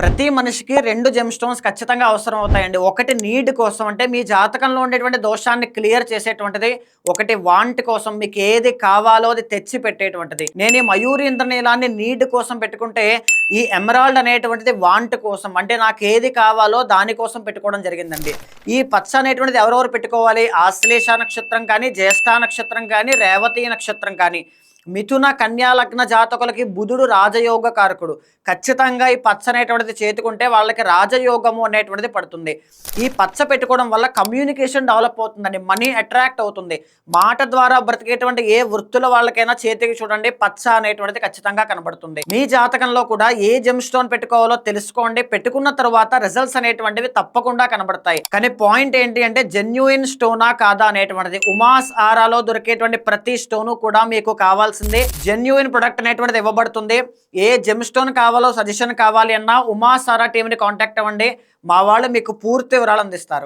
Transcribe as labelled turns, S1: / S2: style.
S1: ప్రతి మనిషికి 2 gem stones ఖచ్చితంగా అవసరం అవుతాయండి. ఒకటి నీడ్ కోసం అంటే మీ జాతకంలో ఉండేటువంటి దోషాన్ని క్లియర్ చేసేటువంటిది. ఒకటి వాంట్ కోసం మీకు ఏది కావాలో అది తెచ్చి పెట్టేటువంటిది. నేను ఈ మయూరి ఇంద్రనీలాన్ని నీడ్ కోసం పెట్టుకుంటే ఈ ఎమరాల్డ్ అనేటువంటిది వాంట్ కోసం అంటే నాకు ఏది కావాలో దానికోసం పెట్టుకోవడం జరిగిందండి. ఈ పచ్చ అనేటువంటిది ఎవరెవరు పెట్టుకోవాలి? ఆశ్లేష నక్షత్రం కానీ, జ్యేష్ఠ నక్షత్రం కానీ, రేవతి నక్షత్రం కానీ, మిథున కన్యా లగ్న జాతకులకి బుధుడు రాజయోగ కారకుడు. ఖచ్చితంగా ఈ పచ్చ అనేటువంటిది చేతుకుంటే వాళ్ళకి రాజయోగము అనేటువంటిది పడుతుంది. ఈ పచ్చ పెట్టుకోవడం వల్ల కమ్యూనికేషన్ డెవలప్ అవుతుందండి. మనీ అట్రాక్ట్ అవుతుంది. మాట ద్వారా బ్రతికేటువంటి ఏ వృత్తుల వాళ్ళకైనా చేతికి చూడండి పచ్చ అనేటువంటిది ఖచ్చితంగా కనబడుతుంది. మీ జాతకంలో కూడా ఏ జెమ్ స్టోన్ పెట్టుకోవాలో తెలుసుకోండి. పెట్టుకున్న తర్వాత రిజల్ట్స్ అనేటువంటివి తప్పకుండా కనబడతాయి. కానీ పాయింట్ ఏంటి అంటే జెన్యూయిన్ స్టోనా కాదా అనేటువంటిది. ఉమాస్ ఆరాలో దొరికేటువంటి ప్రతి స్టోను కూడా మీకు కావాల్సిందే. జెన్యూయిన్ ప్రొడక్ట్ అనేటువంటిది ఇవ్వబడుతుంది. ఏ జెమ్ స్టోన్ కావాలో సజెషన్ కావాలి అన్నా ఉమాస్ ఆరా టీంని కాంటాక్ట్ అవ్వండి. మా వాళ్ళు మీకు పూర్తి వివరాలు అందిస్తారు.